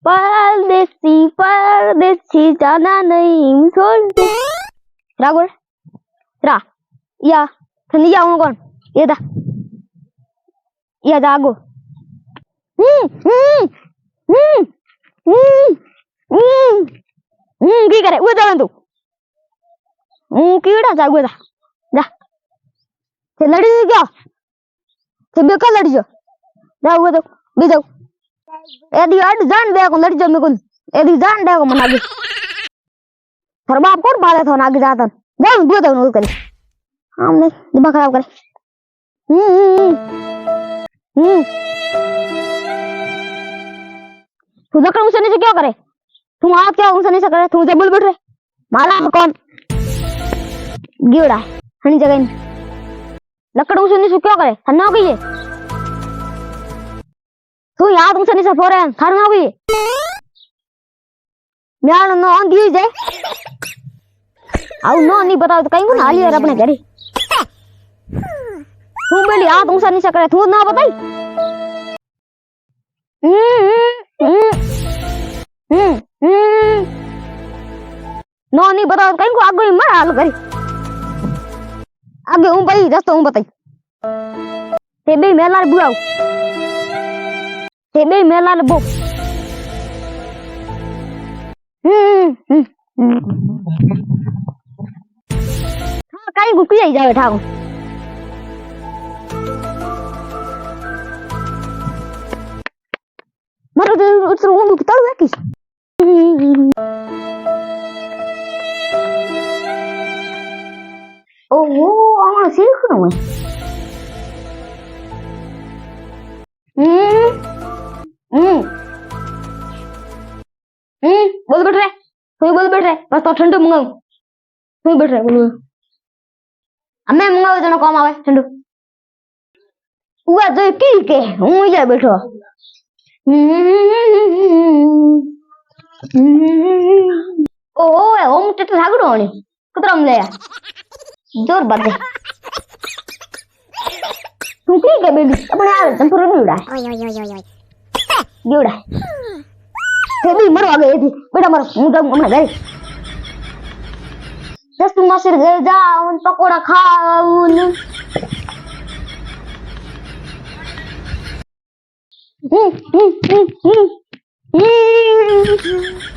परदेसी परदेसी जाना नहीं छोड़ दे रागोल रा या थनी जाऊं कौन ये दा या जागो की करे वो जान तू कीड़ा जागो दा जा ते लड़ी क्या ते बेका लड़ी जो जाओ तो भी जाओ एदी अड जान दे को लड़ी जो मे को एदी जान दे को मन आगे थार बाप कोण पाले थो आगे जाता जाओ दो दो नो करे हमने दिमाग खराब करे तू लकड़ ऊंचे नीचे क्या करे तू हाथ क्या ऊंचे नीचे करे तू जबल बैठ रे माला कौन गिड़ा हनी जगह लकड़ ऊंचे नीचे क्या करे हन्ना गई है तू हाथ ऊंचे नीचे फोरे थार ना गई म्याल नो ऑन दी जाए आउ नो नहीं बताओ तो कहीं को ना लिया अपने घरे तू बेली हाथ ऊंचा नीचे करे तू ना बताई नो नहीं बताओ कहीं को आगे मर हाल करी आगे हूं भाई रास्ता हूं बताई ते बे मेला बुआओ ते बे मेला बो हां कहीं गुकी आई जावे ठाको मारो तो उतर वो बुकता है कि ओहो आमा सीखनो है बोल बैठ रहे तू बोल बैठ रहे बस तो ठंडू मंगाऊ तू बैठ रहे बोल हमें मंगाओ जनो काम आवे ठंडू हुआ तो की के हूं जा बैठो ओहो ओम टेट लागड़ो ने कतरम ले जोर बदे तू की के बेबी अपने आ जंपुर नीड़ा ओय ओय ओय ओय नीड़ा तेबी मरवा गई थी बेटा मर हूं तो हमने गए दस तुम मासिर गए जाओ पकोड़ा खाओ हम्म